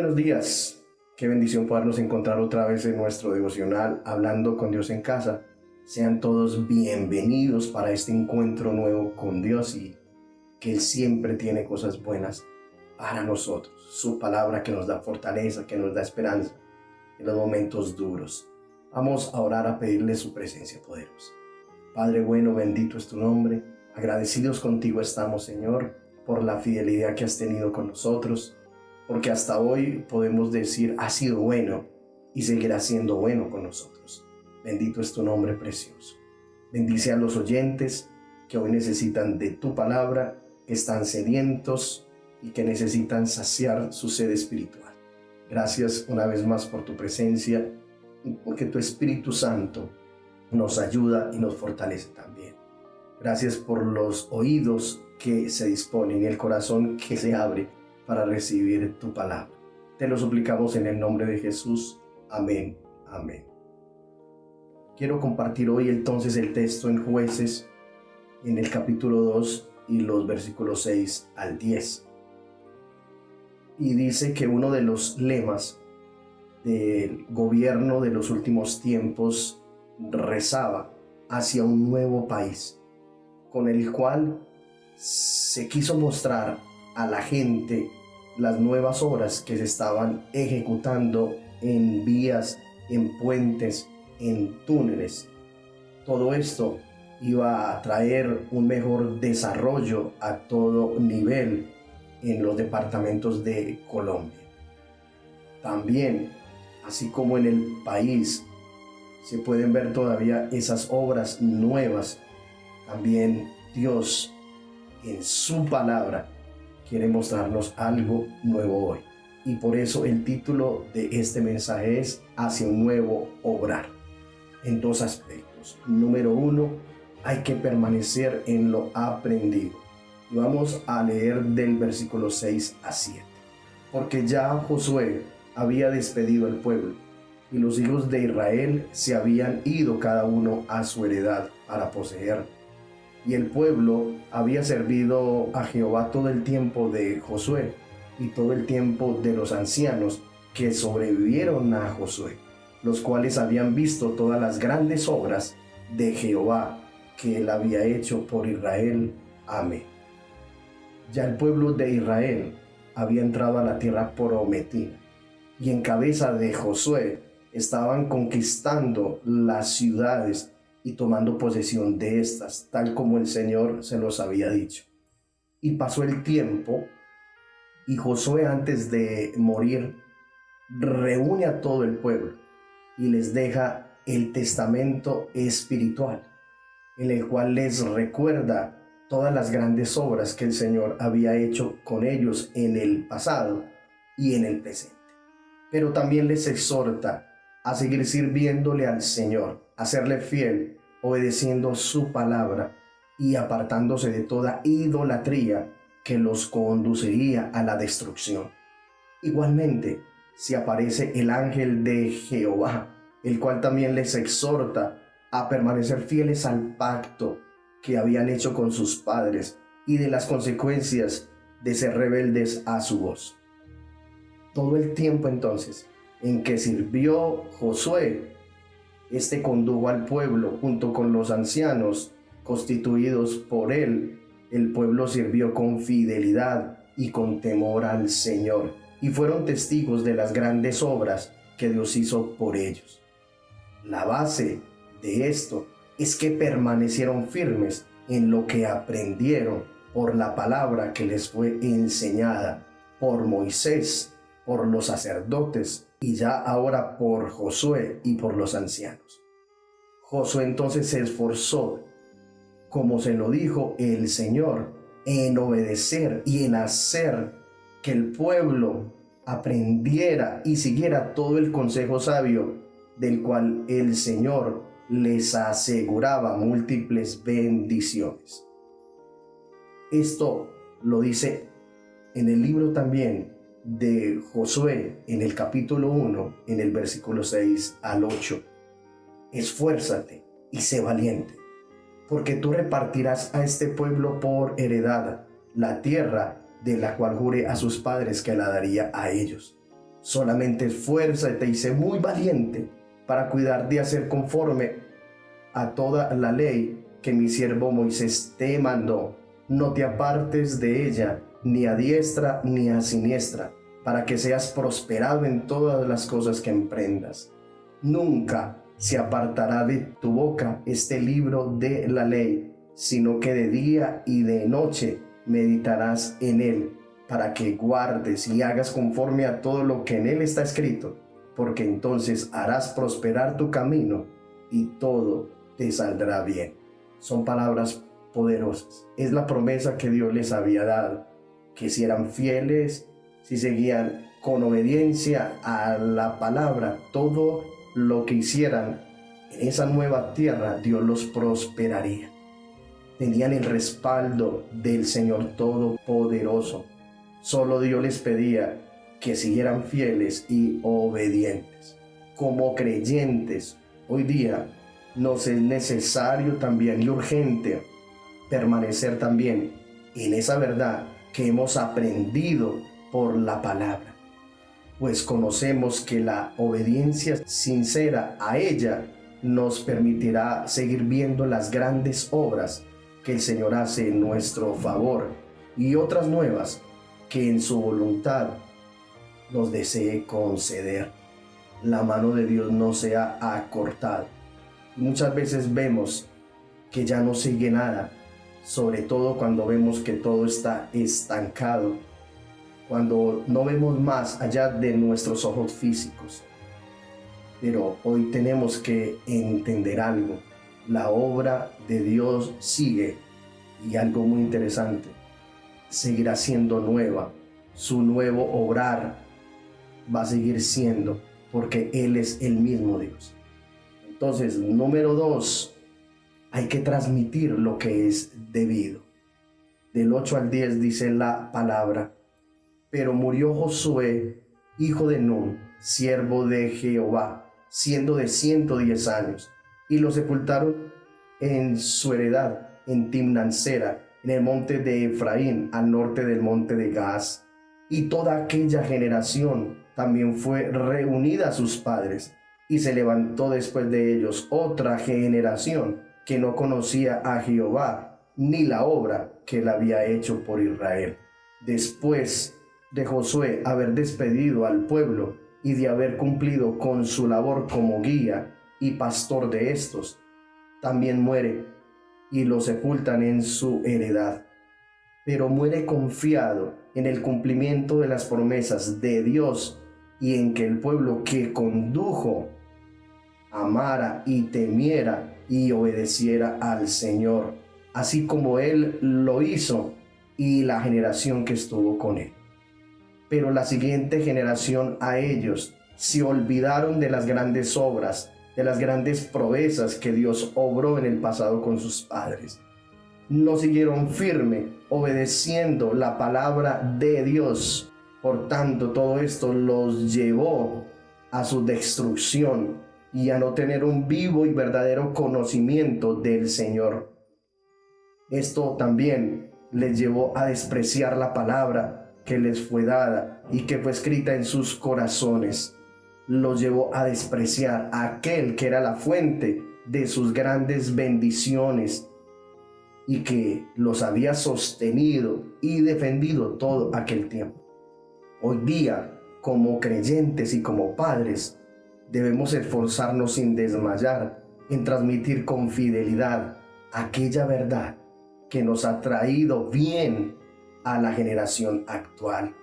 buenos días. Qué bendición podernos encontrar otra vez en nuestro devocional Hablando con Dios en casa. Sean todos bienvenidos para este encuentro nuevo con Dios y que Él siempre tiene cosas buenas para nosotros. Su palabra que nos da fortaleza, que nos da esperanza en los momentos duros. Vamos a orar, a pedirle su presencia poderosa. Padre bueno, bendito es tu nombre. Agradecidos contigo estamos, Señor, por la fidelidad que has tenido con nosotros, porque hasta hoy podemos decir, ha sido bueno y seguirá siendo bueno con nosotros. Bendito es tu nombre precioso. Bendice a los oyentes que hoy necesitan de tu palabra, que están sedientos y que necesitan saciar su sed espiritual. Gracias una vez más por tu presencia y porque tu Espíritu Santo nos ayuda y nos fortalece también. Gracias por los oídos que se disponen y el corazón que se abre para recibir tu palabra. Te lo suplicamos en el nombre de Jesús. Amén. Amén. Quiero compartir hoy entonces el texto en Jueces, en el capítulo 2 y los versículos 6 al 10. Y dice que uno de los lemas del gobierno de los últimos tiempos rezaba hacia un nuevo país, con el cual se quiso mostrar a la gente las nuevas obras que se estaban ejecutando en vías, en puentes, en túneles. Todo esto iba a traer un mejor desarrollo a todo nivel en los departamentos de Colombia. También, así como en el país se pueden ver todavía esas obras nuevas, también Dios en su palabra quiere mostrarnos algo nuevo hoy. Y por eso el título de este mensaje es Hacia un nuevo obrar, en dos aspectos. Número 1, hay que permanecer en lo aprendido. Y vamos a leer del versículo 6 a 7. Porque ya Josué había despedido al pueblo, y los hijos de Israel se habían ido cada uno a su heredad para poseer. Y el pueblo había servido a Jehová todo el tiempo de Josué y todo el tiempo de los ancianos que sobrevivieron a Josué, los cuales habían visto todas las grandes obras de Jehová que él había hecho por Israel. Amén. Ya el pueblo de Israel había entrado a la tierra prometida, y en cabeza de Josué estaban conquistando las ciudades y tomando posesión de estas, tal como el Señor se los había dicho. Y pasó el tiempo, y Josué, antes de morir, reúne a todo el pueblo y les deja el testamento espiritual, en el cual les recuerda todas las grandes obras que el Señor había hecho con ellos en el pasado y en el presente. Pero también les exhorta a seguir sirviéndole al Señor, a serle fiel, obedeciendo su palabra y apartándose de toda idolatría que los conduciría a la destrucción. Igualmente, se aparece el ángel de Jehová, el cual también les exhorta a permanecer fieles al pacto que habían hecho con sus padres y de las consecuencias de ser rebeldes a su voz. Todo el tiempo entonces en que sirvió Josué, este condujo al pueblo junto con los ancianos constituidos por él. El pueblo sirvió con fidelidad y con temor al Señor, y fueron testigos de las grandes obras que Dios hizo por ellos. La base de esto es que permanecieron firmes en lo que aprendieron por la palabra que les fue enseñada por Moisés, por los sacerdotes y ya ahora por Josué y por los ancianos. Josué entonces se esforzó, como se lo dijo el Señor, en obedecer y en hacer que el pueblo aprendiera y siguiera todo el consejo sabio del cual el Señor les aseguraba múltiples bendiciones. Esto lo dice en el libro también de Josué, en el capítulo 1, en el versículo 6 al 8. Esfuérzate y sé valiente, porque tú repartirás a este pueblo por heredad la tierra de la cual juré a sus padres que la daría a ellos. Solamente esfuérzate y sé muy valiente para cuidar de hacer conforme a toda la ley que mi siervo Moisés te mandó. No te apartes de ella, ni a diestra ni a siniestra, para que seas prosperado en todas las cosas que emprendas. Nunca se apartará de tu boca este libro de la ley, sino que de día y de noche meditarás en él, para que guardes y hagas conforme a todo lo que en él está escrito, porque entonces harás prosperar tu camino y todo te saldrá bien. Son palabras poderosas. Es la promesa que Dios les había dado, que si eran fieles, si seguían con obediencia a la palabra, todo lo que hicieran en esa nueva tierra, Dios los prosperaría. Tenían el respaldo del Señor Todopoderoso. Solo Dios les pedía que siguieran fieles y obedientes. Como creyentes, hoy día nos es necesario también y urgente permanecer también en esa verdad que hemos aprendido por la palabra, pues conocemos que la obediencia sincera a ella nos permitirá seguir viendo las grandes obras que el Señor hace en nuestro favor y otras nuevas que en su voluntad nos desee conceder. La mano de Dios no se ha acortado. Muchas veces vemos que ya no sigue nada, sobre todo cuando vemos que todo está estancado, cuando no vemos más allá de nuestros ojos físicos. Pero hoy tenemos que entender algo. La obra de Dios sigue, y algo muy interesante, seguirá siendo nueva. Su nuevo obrar va a seguir siendo, porque Él es el mismo Dios. Entonces, número 2, hay que transmitir lo que es debido. Del 8 al 10 dice la palabra: pero murió Josué, hijo de Nun, siervo de Jehová, siendo de 110 años, y lo sepultaron en su heredad, en Timnansera, en el monte de Efraín, al norte del monte de Gaas. Y toda aquella generación también fue reunida a sus padres, y se levantó después de ellos otra generación que no conocía a Jehová, ni la obra que él había hecho por Israel. Después de Josué haber despedido al pueblo y de haber cumplido con su labor como guía y pastor de estos, también muere y lo sepultan en su heredad. Pero muere confiado en el cumplimiento de las promesas de Dios y en que el pueblo que condujo amara y temiera y obedeciera al Señor, así como él lo hizo y la generación que estuvo con él. Pero la siguiente generación a ellos se olvidaron de las grandes obras, de las grandes proezas que Dios obró en el pasado con sus padres. No siguieron firme, obedeciendo la palabra de Dios. Por tanto, todo esto los llevó a su destrucción y a no tener un vivo y verdadero conocimiento del Señor. Esto también les llevó a despreciar la palabra que les fue dada y que fue escrita en sus corazones. Los llevó a despreciar a aquel que era la fuente de sus grandes bendiciones y que los había sostenido y defendido todo aquel tiempo. Hoy día, como creyentes y como padres, debemos esforzarnos sin desmayar en transmitir con fidelidad aquella verdad que nos ha traído bien a la generación actual.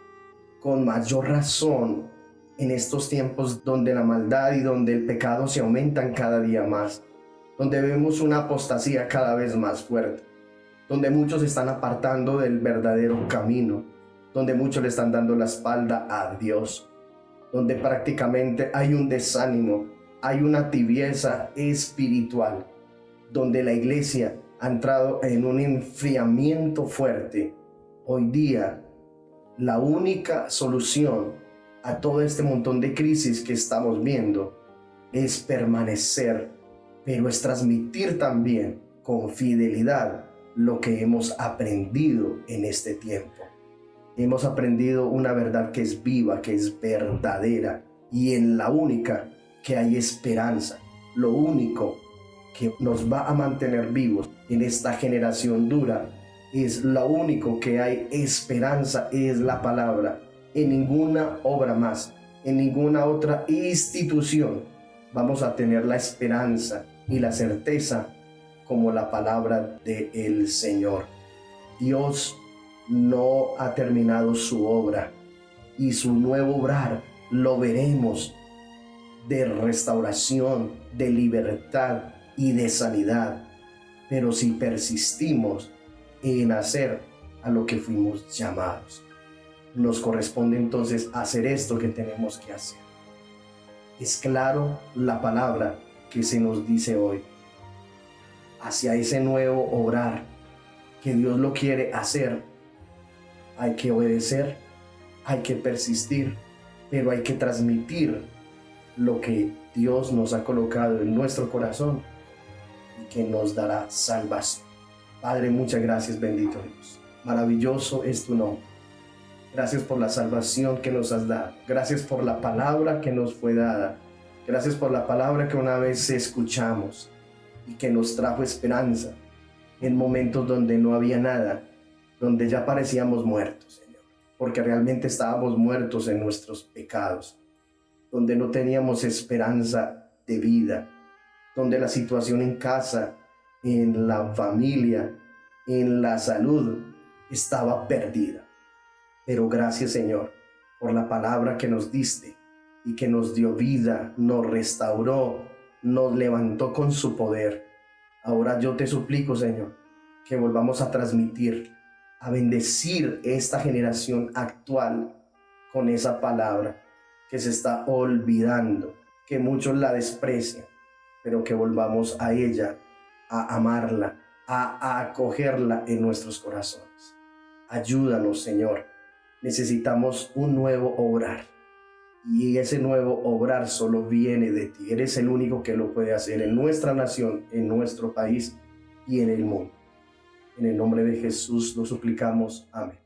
Con mayor razón en estos tiempos donde la maldad y donde el pecado se aumentan cada día más, donde vemos una apostasía cada vez más fuerte, donde muchos se están apartando del verdadero camino, donde muchos le están dando la espalda a Dios, donde prácticamente hay un desánimo, hay una tibieza espiritual, donde la iglesia ha entrado en un enfriamiento fuerte. Hoy día, la única solución a todo este montón de crisis que estamos viendo es permanecer, pero es transmitir también con fidelidad lo que hemos aprendido en este tiempo. Hemos aprendido una verdad que es viva, que es verdadera, y en la única que hay esperanza. Lo único que nos va a mantener vivos en esta generación dura es lo único que hay esperanza, es la palabra. En ninguna obra más, en ninguna otra institución vamos a tener la esperanza y la certeza como la palabra del Señor. Dios no ha terminado su obra y su nuevo obrar lo veremos de restauración, de libertad y de sanidad. Pero si persistimos en hacer a lo que fuimos llamados, nos corresponde entonces hacer esto que tenemos que hacer. Es claro la palabra que se nos dice hoy. Hacia ese nuevo obrar que Dios lo quiere hacer, hay que obedecer, hay que persistir, pero hay que transmitir lo que Dios nos ha colocado en nuestro corazón y que nos dará salvación. Padre, muchas gracias, bendito Dios. Maravilloso es tu nombre. Gracias por la salvación que nos has dado. Gracias por la palabra que nos fue dada. Gracias por la palabra que una vez escuchamos y que nos trajo esperanza en momentos donde no había nada, donde ya parecíamos muertos, Señor, porque realmente estábamos muertos en nuestros pecados, donde no teníamos esperanza de vida, donde la situación en casa, en la familia, en la salud estaba perdida. Pero gracias, Señor, por la palabra que nos diste y que nos dio vida, nos restauró, nos levantó con su poder. Ahora yo te suplico, Señor, que volvamos a transmitir, a bendecir esta generación actual con esa palabra que se está olvidando, que muchos la desprecian, pero que volvamos a ella, a amarla, a acogerla en nuestros corazones. Ayúdanos, Señor. Necesitamos un nuevo obrar, y ese nuevo obrar solo viene de ti. Eres el único que lo puede hacer en nuestra nación, en nuestro país y en el mundo. En el nombre de Jesús lo suplicamos. Amén.